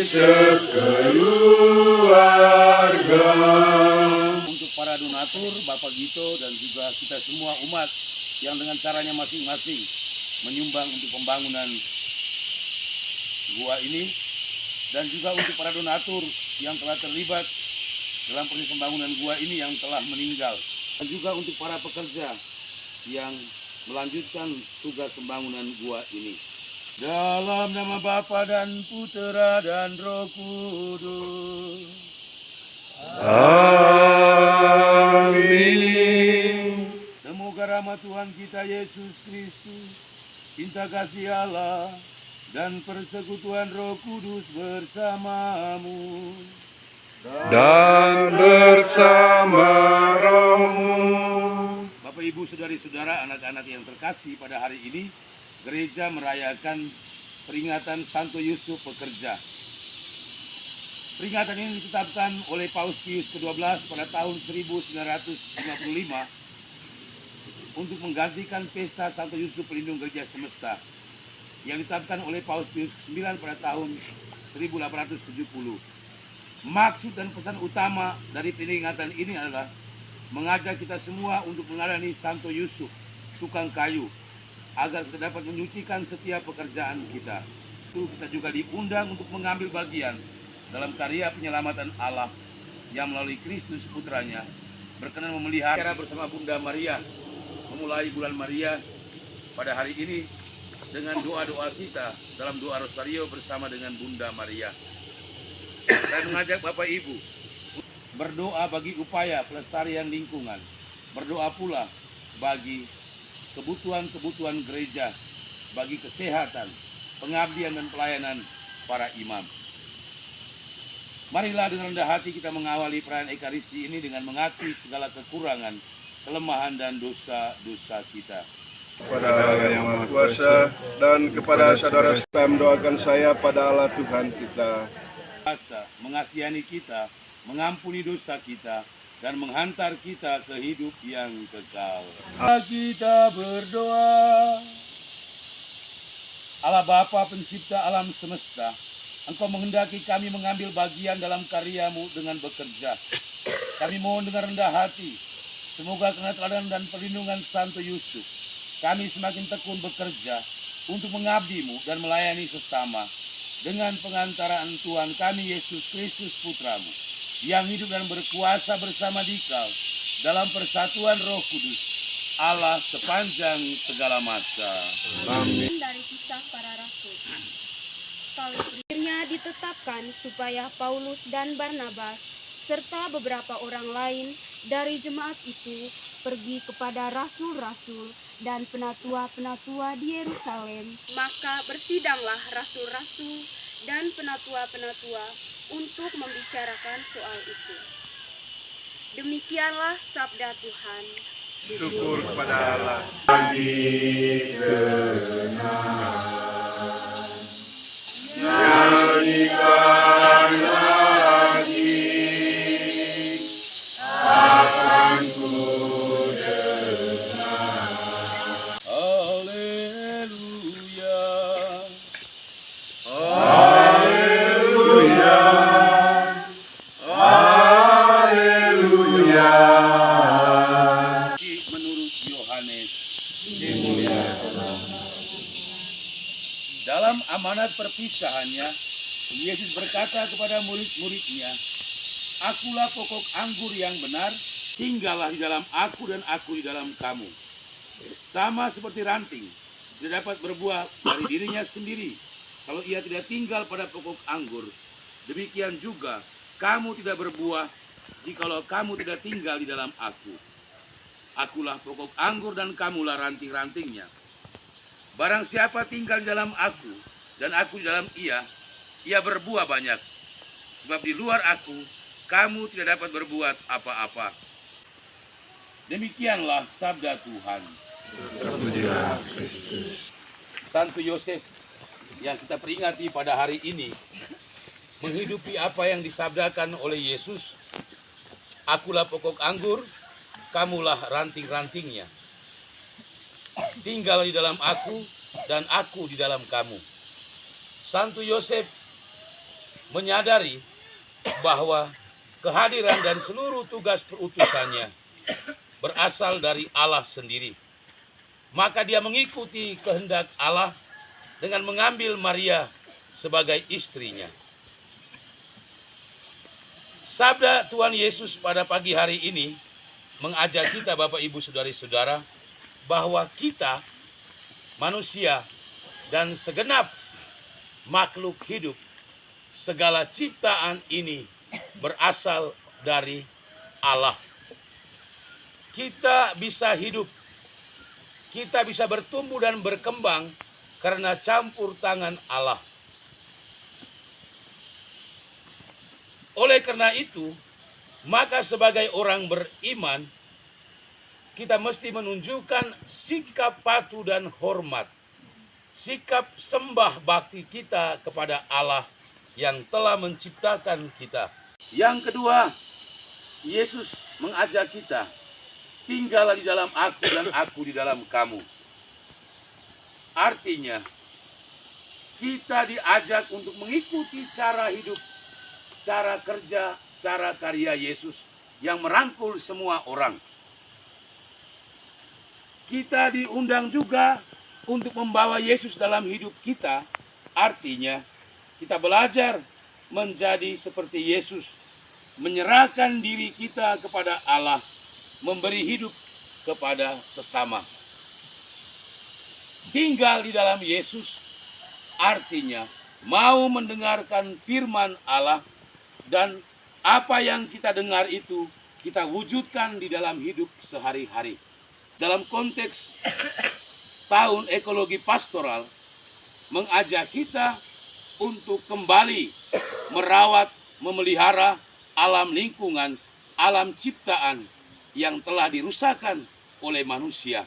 sekeluarga. Untuk para donatur, Bapak Gito dan juga kita semua umat yang dengan caranya masing-masing menyumbang untuk pembangunan gua ini, dan juga untuk para donatur yang telah terlibat dalam proses pembangunan gua ini yang telah meninggal, dan juga untuk para pekerja yang melanjutkan tugas pembangunan gua ini. Dalam nama Bapa dan Putera dan Roh Kudus. Amin. Semoga rahmat Tuhan kita Yesus Kristus, cinta kasih Allah, dan persekutuan Roh Kudus bersamamu. Dan bersama rohmu. Bapak, Ibu, saudari-saudara, anak-anak yang terkasih, pada hari ini gereja merayakan peringatan Santo Yusuf Pekerja. Peringatan ini ditetapkan oleh Paus Pius ke-12 pada tahun 1955 untuk menggantikan pesta Santo Yusuf Pelindung Gereja Semesta yang ditetapkan oleh Paus Pius ke-9 pada tahun 1870. Maksud dan pesan utama dari peringatan ini adalah mengajak kita semua untuk meneladani Santo Yusuf, tukang kayu, agar kita dapat menyucikan setiap pekerjaan kita. Itu kita juga diundang untuk mengambil bagian dalam karya penyelamatan Allah yang melalui Kristus Putranya berkenan memelihara bersama Bunda Maria, memulai bulan Maria pada hari ini dengan doa-doa kita dalam doa Rosario bersama dengan Bunda Maria. Saya mengajak Bapak Ibu berdoa bagi upaya pelestarian lingkungan, berdoa pula bagi kebutuhan-kebutuhan gereja, bagi kesehatan, pengabdian dan pelayanan para imam. Marilah dengan rendah hati kita mengawali perayaan Ekaristi ini dengan mengakui segala kekurangan, kelemahan dan dosa-dosa kita. Kepada Allah yang Maha Kuasa dan kepada saudara saya mendoakan saya pada Allah Tuhan kita. Kuasa mengasihani kita, mengampuni dosa kita, dan menghantar kita ke hidup yang kekal. Kita berdoa. Allah Bapa pencipta alam semesta, Engkau menghendaki kami mengambil bagian dalam karya-Mu dengan bekerja. Kami mohon dengan rendah hati, semoga karena teladan dan perlindungan Santo Yusuf, kami semakin tekun bekerja untuk mengabdi-Mu dan melayani sesama. Dengan pengantaraan Tuhan kami Yesus Kristus Putra-Mu, yang hidup dan berkuasa bersama Dikau dalam persatuan Roh Kudus, Allah sepanjang segala masa. Amin. Dari kisah para rasul. Akhirnya ditetapkan supaya Paulus dan Barnabas serta beberapa orang lain dari jemaat itu pergi kepada rasul-rasul dan penatua-penatua di Yerusalem. Maka bersidanglah rasul-rasul dan penatua-penatua untuk membicarakan soal itu. Demikianlah sabda Tuhan. Syukur kepada Allah. Nyanyikan lagi akan ku dengar. Haleluya. Haleluya. Haleluya. Menurut Yohanes. Dalam amanat perpisahannya, Yesus berkata kepada murid-muridnya, "Akulah pokok anggur yang benar, tinggallah di dalam aku dan aku di dalam kamu. Sama seperti ranting, tidak dapat berbuah dari dirinya sendiri kalau ia tidak tinggal pada pokok anggur. Demikian juga kamu tidak berbuah jikalau kamu tidak tinggal di dalam aku. Akulah pokok anggur dan kamulah ranting-rantingnya. Barang siapa tinggal di dalam aku dan aku di dalam ia berbuah banyak. Sebab di luar aku, kamu tidak dapat berbuat apa-apa." Demikianlah sabda Tuhan. Terpujilah Kristus. Santo Yosef yang kita peringati pada hari ini menghidupi apa yang disabdakan oleh Yesus. Akulah pokok anggur, kamulah ranting-rantingnya. Tinggal di dalam aku dan aku di dalam kamu. Santo Yosef menyadari bahwa kehadiran dan seluruh tugas perutusannya berasal dari Allah sendiri. Maka dia mengikuti kehendak Allah dengan mengambil Maria sebagai istrinya. Sabda Tuhan Yesus pada pagi hari ini mengajak kita, Bapak, Ibu, Saudari-saudara, bahwa kita manusia dan segenap makhluk hidup, segala ciptaan ini berasal dari Allah. Kita bisa hidup, kita bisa bertumbuh dan berkembang karena campur tangan Allah. Oleh karena itu, maka sebagai orang beriman, kita mesti menunjukkan sikap patuh dan hormat, sikap sembah bakti kita kepada Allah yang telah menciptakan kita. Yang kedua, Yesus mengajak kita, tinggallah di dalam aku dan aku di dalam kamu. Artinya, kita diajak untuk mengikuti cara hidup, cara kerja, cara karya Yesus yang merangkul semua orang. Kita diundang juga untuk membawa Yesus dalam hidup kita. Artinya, kita belajar menjadi seperti Yesus, menyerahkan diri kita kepada Allah, memberi hidup kepada sesama. Tinggal di dalam Yesus artinya mau mendengarkan firman Allah, dan apa yang kita dengar itu kita wujudkan di dalam hidup sehari-hari. Dalam konteks tahun ekologi pastoral, mengajak kita untuk kembali merawat, memelihara alam lingkungan, alam ciptaan yang telah dirusakkan oleh manusia.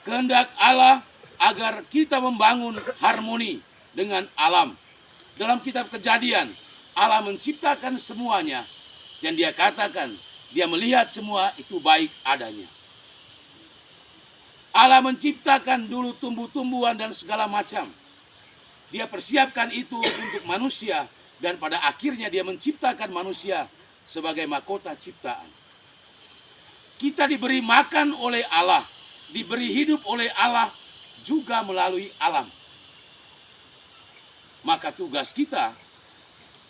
Kehendak Allah agar kita membangun harmoni dengan alam. Dalam kitab Kejadian, Allah menciptakan semuanya dan dia katakan, dia melihat semua itu baik adanya. Allah menciptakan dulu tumbuh-tumbuhan dan segala macam. Dia persiapkan itu untuk manusia dan pada akhirnya dia menciptakan manusia sebagai mahkota ciptaan. Kita diberi makan oleh Allah, diberi hidup oleh Allah juga melalui alam. Maka tugas kita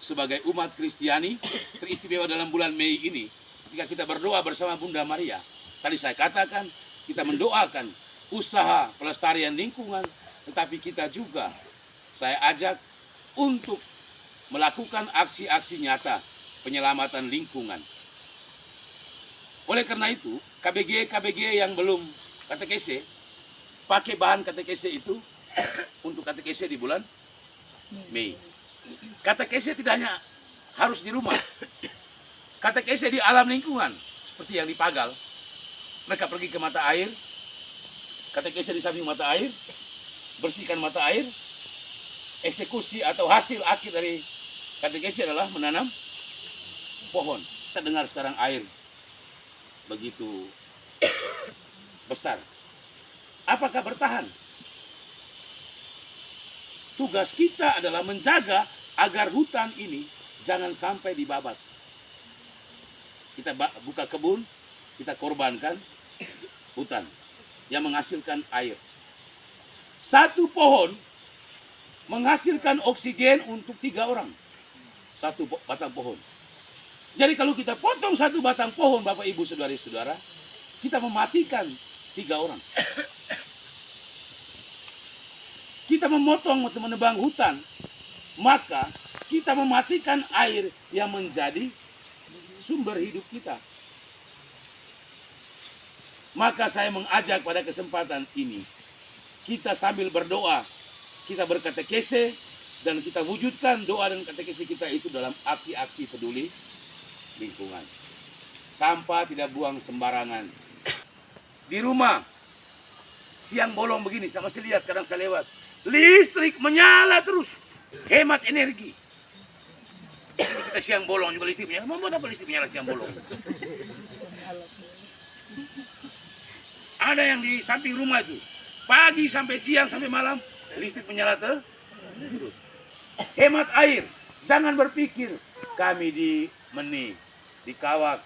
sebagai umat Kristiani, teristimewa dalam bulan Mei ini, ketika kita berdoa bersama Bunda Maria, tadi saya katakan kita mendoakan usaha pelestarian lingkungan, tetapi kita juga saya ajak untuk melakukan aksi-aksi nyata penyelamatan lingkungan. Oleh karena itu, KBG yang belum katekese, pakai bahan katekese itu untuk katekese di bulan Mei. Katekese tidak hanya harus di rumah. Katekese di alam lingkungan, seperti yang di Pagal. Mereka pergi ke mata air, katekese di samping mata air, bersihkan mata air. Eksekusi atau hasil akhir dari katekese adalah menanam pohon. Kita dengar sekarang air begitu besar. Apakah bertahan? Tugas kita adalah menjaga agar hutan ini jangan sampai dibabat. Kita buka kebun, kita korbankan hutan yang menghasilkan air. Satu pohon menghasilkan oksigen untuk 3 orang. Satu batang pohon. Jadi kalau kita potong satu batang pohon, Bapak, Ibu, Saudari-saudara, kita mematikan 3 orang. Kita memotong atau menebang hutan, maka kita mematikan air yang menjadi sumber hidup kita. Maka saya mengajak pada kesempatan ini, kita sambil berdoa, kita berkatekese, dan kita wujudkan doa dan katekese kita itu dalam aksi-aksi peduli lingkungan. Sampah tidak buang sembarangan. Di rumah, siang bolong begini, saya masih lihat, kadang saya lewat. Listrik menyala terus, hemat energi. Kita siang bolong juga listrik menyala. Mau buat apa listrik menyala siang bolong? Ada yang di samping rumah itu, pagi sampai siang sampai malam listrik menyala terus. Hemat air. Jangan berpikir kami di Meni, di Kawak,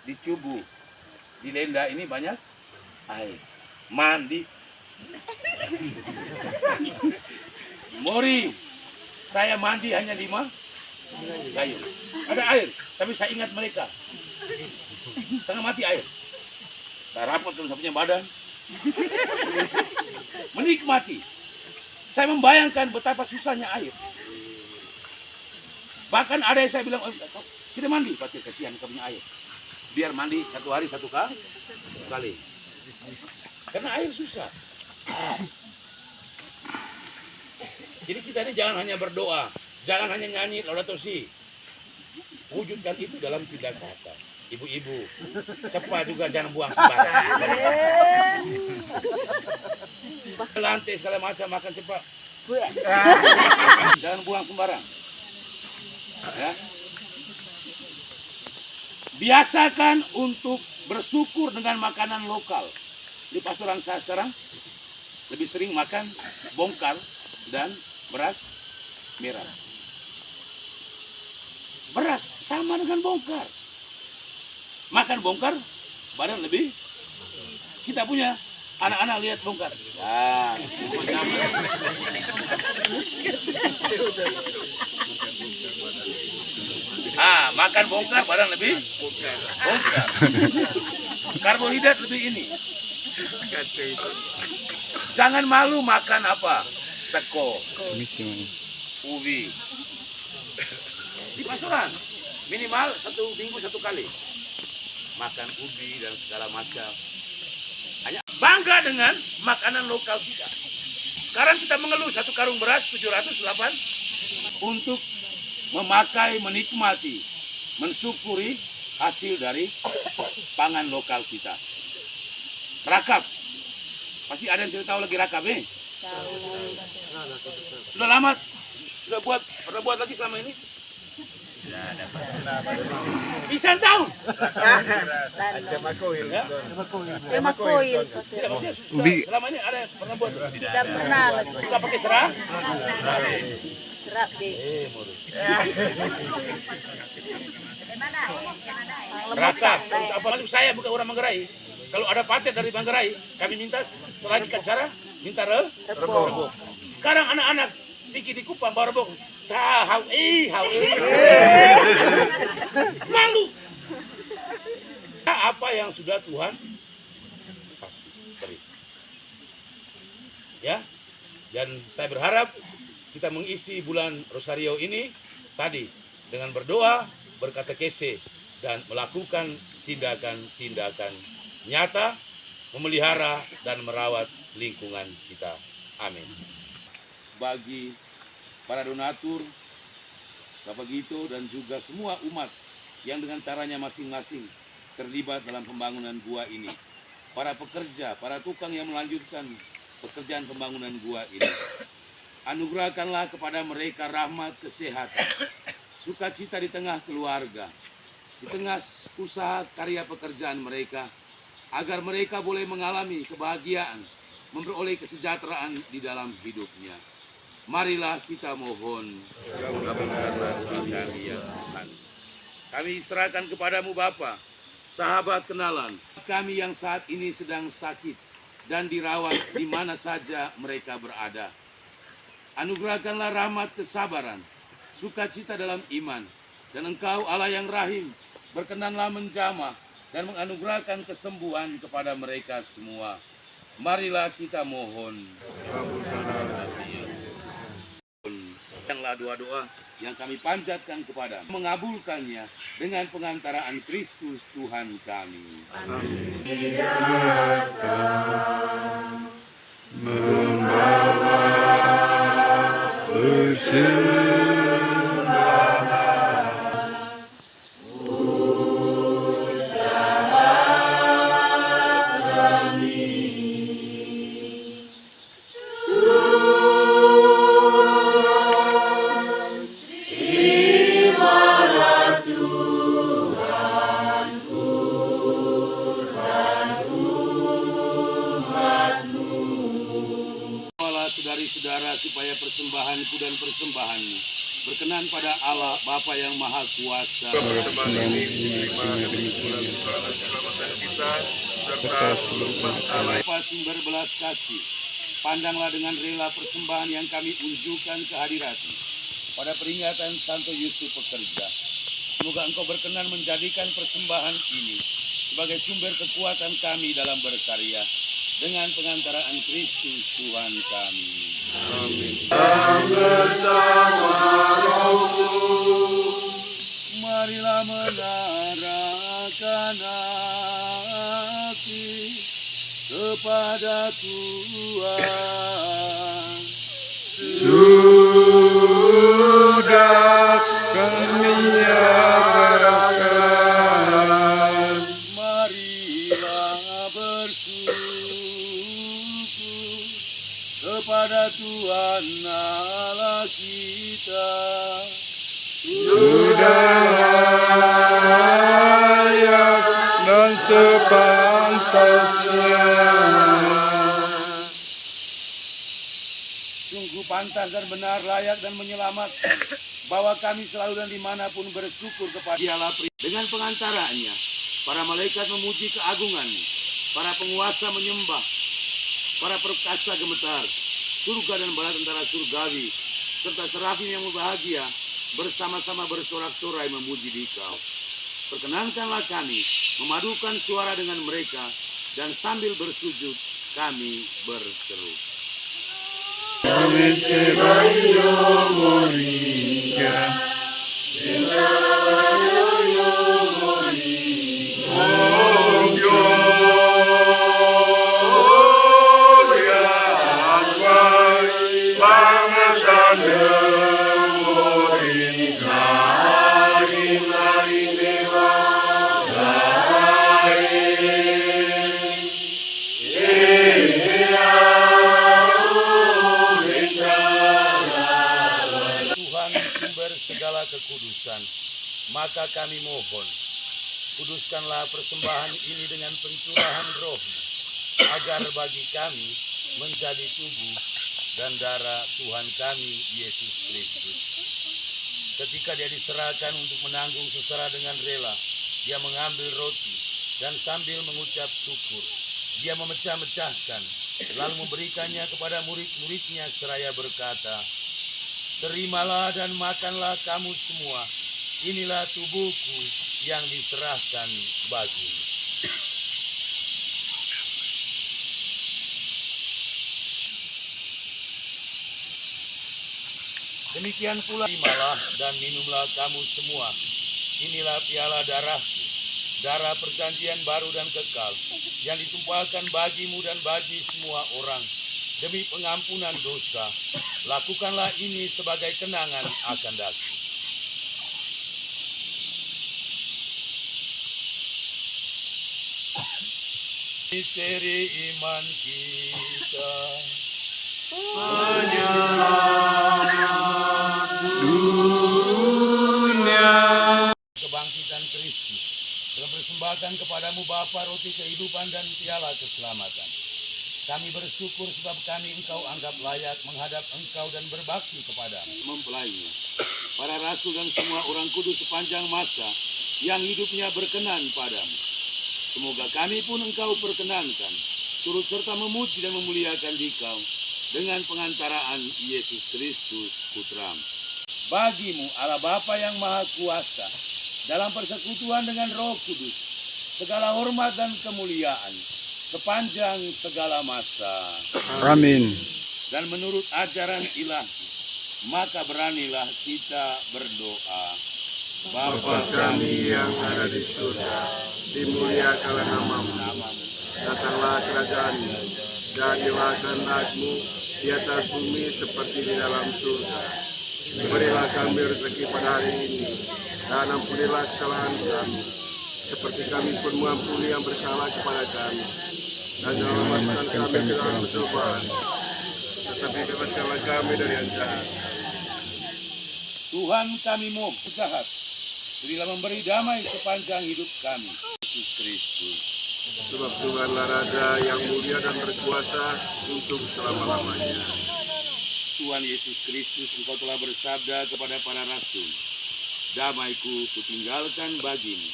di Cubu, di Lenda ini banyak air. Mandi. Mori, saya mandi hanya 5 gayung. Ada air, tapi saya ingat mereka. Tengah mati air. Saya rapat kalau saya punya badan. Menikmati. Saya membayangkan betapa susahnya air. Bahkan ada yang saya bilang, oh, kita mandi, pasti kasihan kamu punya air. Biar mandi 1 hari 1 kali. Karena air susah. Jadi kita ini jangan hanya berdoa, jangan hanya nyanyi Laudato Si. Wujudkan itu dalam tindak kata. Ibu-ibu, cepat juga jangan buang sembarangan. Lantai segala macam makan cepat. Jangan buang sembarang. Ya. Biasakan untuk bersyukur dengan makanan lokal. Di pastoran saya sekarang lebih sering makan bongkar dan beras merah. Beras sama dengan bongkar. Makan bongkar, badan lebih. Kita punya anak-anak lihat bongkar. Nah, makan bongkar, badan lebih. Bongkar. Karbohidrat lebih ini. Jangan malu makan apa? Teko, ubi. Di pastoran minimal 1 minggu 1 kali makan ubi dan segala macam. Hanya bangga dengan makanan lokal kita. Sekarang kita mengeluh 1 karung beras 708 untuk memakai, menikmati, mensyukuri hasil dari pangan lokal kita. Rakap, pasti ada yang tidak tahu lagi rakap nih. Sudah lama, pernah buat lagi selama ini? Bisa tahun. Tema koil. Tidak, maksudnya selama ini ada yang pernah buat? Tidak pernah lagi. Suka pakai serah? Serap deh. Rakap. Apalagi saya bukan orang Manggarai. Kalau ada patet dari Manggarai, kami minta setelah acara minta rebok. Sekarang anak-anak pikir di Kupang baru rebok. Hau. Malu. Apa yang sudah Tuhan beri. Ya. Dan saya berharap kita mengisi bulan Rosario ini tadi dengan berdoa, berkatekese dan melakukan tindakan-tindakan nyata memelihara dan merawat lingkungan kita. Amin. Bagi para donatur, Bapak Gito dan juga semua umat yang dengan caranya masing-masing terlibat dalam pembangunan gua ini. Para pekerja, para tukang yang melanjutkan pekerjaan pembangunan gua ini. Anugerahkanlah kepada mereka rahmat kesehatan, sukacita di tengah keluarga, di tengah usaha karya pekerjaan mereka, agar mereka boleh mengalami kebahagiaan, memperoleh kesejahteraan di dalam hidupnya. Marilah kita mohon. Kami serahkan kepadamu Bapa, sahabat kenalan, kami yang saat ini sedang sakit dan dirawat di mana saja mereka berada. Anugerahkanlah rahmat kesabaran, sukacita dalam iman, dan Engkau Allah yang rahim, berkenanlah menjamah dan menganugerahkan kesembuhan kepada mereka semua. Marilah kita mohon. Janganlah doa-doa yang kami panjatkan kepada mengabulkannya dengan pengantaraan Kristus Tuhan kami. saudari-saudara supaya persembahanku dan persembahanmu berkenan pada Allah Bapa yang Maha Kuasa. Persembahan ini diterima demi keselamatan kita serta seluruh umat Allah. Bapa sumber belas kasih, pandanglah dengan rela persembahan yang kami unjukkan ke hadirat-Mu pada peringatan Santo Yusuf Pekerja. Semoga Engkau berkenan menjadikan persembahan ini sebagai sumber kekuatan kami dalam berkarya dengan pengantaraan Kristus Tuhan kami. Amin. Marilah mengarahkan hati kepada Tuhan. Sudah kemiarkan. Marilah bersyukur kepada Tuhan Allah kita. Sudah layak dan sepantasnya. Sungguh pantas dan benar, layak dan menyelamatkan, bahwa kami selalu dan dimanapun bersyukur kepada Dialah dengan pengantaranya. Para malaikat memuji keagungan-Mu, para penguasa menyembah, para perkasa gemetar, surga dan bala tentara surgawi, serta serafim yang berbahagia, bersama-sama bersorak-sorai memuji Dikau. Perkenankanlah kami memadukan suara dengan mereka, dan sambil bersujud kami berseru. Tuhan sumber segala kekudusan, maka kami mohon, kuduskanlah persembahan ini dengan pencurahan Roh-Mu, agar bagi kami menjadi tubuh dan darah Tuhan kami Yesus Kristus. Ketika Dia diserahkan untuk menanggung sesera dengan rela, Dia mengambil roti dan sambil mengucap syukur, Dia memecah-mecahkan, lalu memberikannya kepada murid-muridnya seraya berkata, "Terimalah dan makanlah kamu semua, inilah tubuhku yang diserahkan bagimu." Demikian pula terimalah dan minumlah kamu semua, inilah piala darahku, darah perjanjian baru dan kekal, yang ditumpahkan bagimu dan bagi semua orang demi pengampunan dosa. Lakukanlah ini sebagai kenangan akan daku. Misteri iman kita, kebangkitan Kristus, dalam persembahkan kepadamu Bapa roti kehidupan dan piala keselamatan. Kami bersyukur sebab kami Engkau anggap layak menghadap Engkau dan berbakti kepadamu. Mempelainya, para rasul dan semua orang kudus sepanjang masa yang hidupnya berkenan padamu. Semoga kami pun Engkau perkenankan, turut serta memuji dan memuliakan Dikau dengan pengantaraan Yesus Kristus Putramu. Bagimu Allah Bapa yang Maha Kuasa, dalam persekutuan dengan Roh Kudus, segala hormat dan kemuliaan sepanjang segala masa. Amin. Dan menurut ajaran ilahi, maka beranilah kita berdoa. Bapa kami yang ada di surga, dimuliakanlah namamu. Datanglah kerajaan-Mu, jadilah kehendak-Mu di atas bumi seperti di dalam surga. Berilah kami rezeki pada hari ini, dan ampunilah kesalahan kami, seperti kami pun mengampuni yang bersalah kepada kami. Dan jangan masukkan kami ke dalam pencobaan, tetapi bebaskanlah kami dari yang jahat. Tuhan kami mohon jahat, berilah memberi damai sepanjang hidup kami. Yesus Kristus. Sebab Tuhanlah Raja yang mulia dan berkuasa untuk selama-lamanya. Tuhan Yesus Kristus, Engkau telah bersabda kepada para rasul, damaiku kutinggalkan bagimu,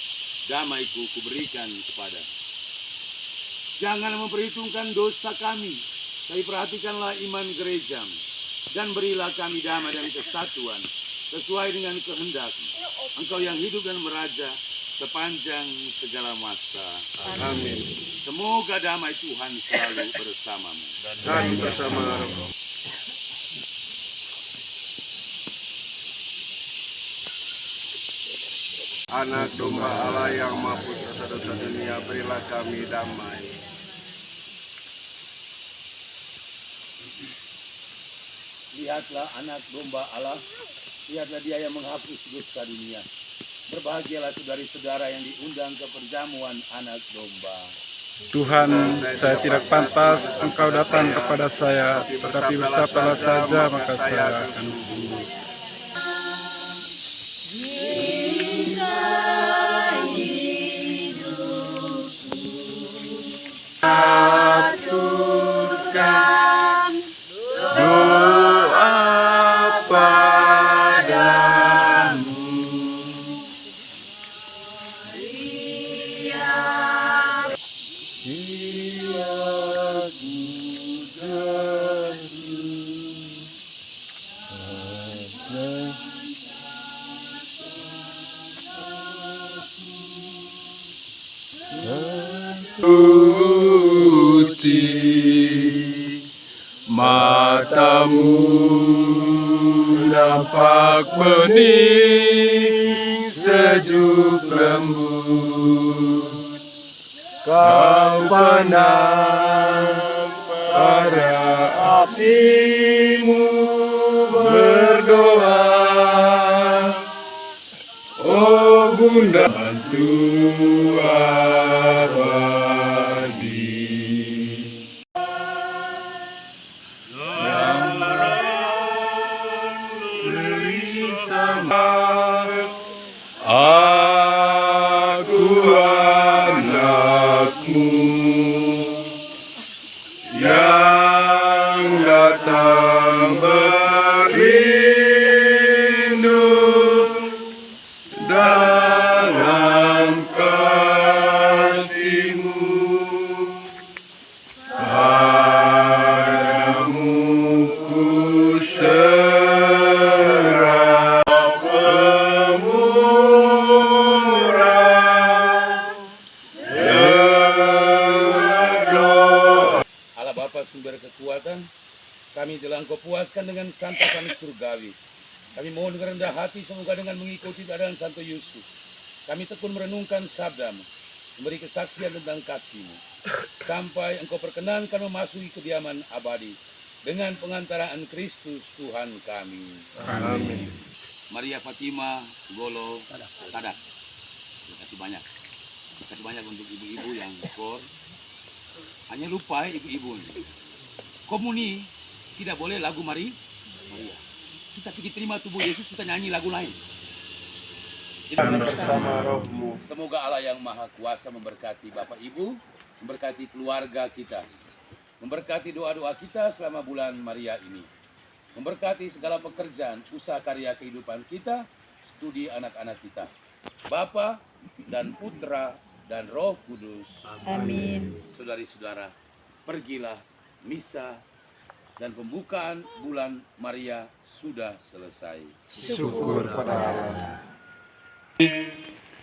damaiku kuberikan kepada. Jangan memperhitungkan dosa kami, tapi perhatikanlah iman gerejamu, dan berilah kami damai dan kesatuan, sesuai dengan kehendak-Mu. Engkau yang hidup dan meraja sepanjang segala masa. Amin. Semoga damai Tuhan selalu bersamamu. Dan bersama roh. Anak domba Allah yang menghapus dosa-dosa dunia, berilah kami damai. Lihatlah anak domba Allah, lihatlah dia yang menghapus dosa dunia. Berbahagialah saudara-saudara yang diundang ke perjamuan anak domba. Tuhan, saya tidak pantas Engkau datang kepada saya, tetapi bersabdalah saja maka saya akan sembuh. Aturkan doa padamu. Putih matamu nampak bening sejuk lembut, kau benam pada apimu berdoa, oh Bunda bantu abadi. Aku anakmu yang datang berlindung dalam kasih-Mu. Padamu ku serah pemurah dengan doa. Allah Bapa sumber kekuatan, kami telah Engkau puaskan dengan santai kami surgawi. Kami mohon dengan rendah hati, semoga dengan mengikuti keadaan Santo Yusuf, kami tekun merenungkan sabda-Mu, memberi kesaksian tentang kasih-Mu, sampai Engkau perkenankan memasuki kediaman abadi dengan pengantaraan Kristus Tuhan kami. Amin. Maria Fatima Golo Tadak. Terima kasih banyak. Terima kasih banyak untuk ibu-ibu yang skor. Hanya lupa ibu-ibu. Komuni tidak boleh lagu Maria. Kita pergi terima tubuh Yesus, kita nyanyi lagu lain. Dan bersama rohmu. Semoga Allah yang Maha Kuasa memberkati Bapak Ibu, memberkati keluarga kita, memberkati doa-doa kita selama bulan Maria ini, memberkati segala pekerjaan, usaha karya kehidupan kita, studi anak-anak kita, Bapa dan Putra dan Roh Kudus. Amin. Saudari-saudara, pergilah, misa dan pembukaan bulan Maria sudah selesai. Syukur pada Allah.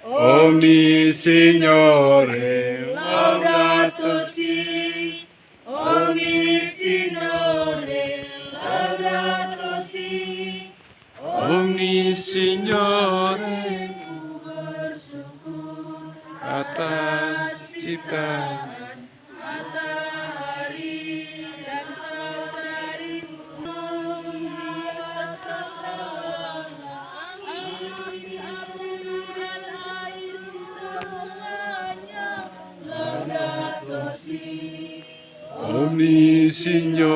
Omni Signore Laudato si, Omni Signore, Laudato si, Omni Signore atas ciptaan matahari dan saudarimu, angin, apuran air semuanya. Laudato si, Omni Signore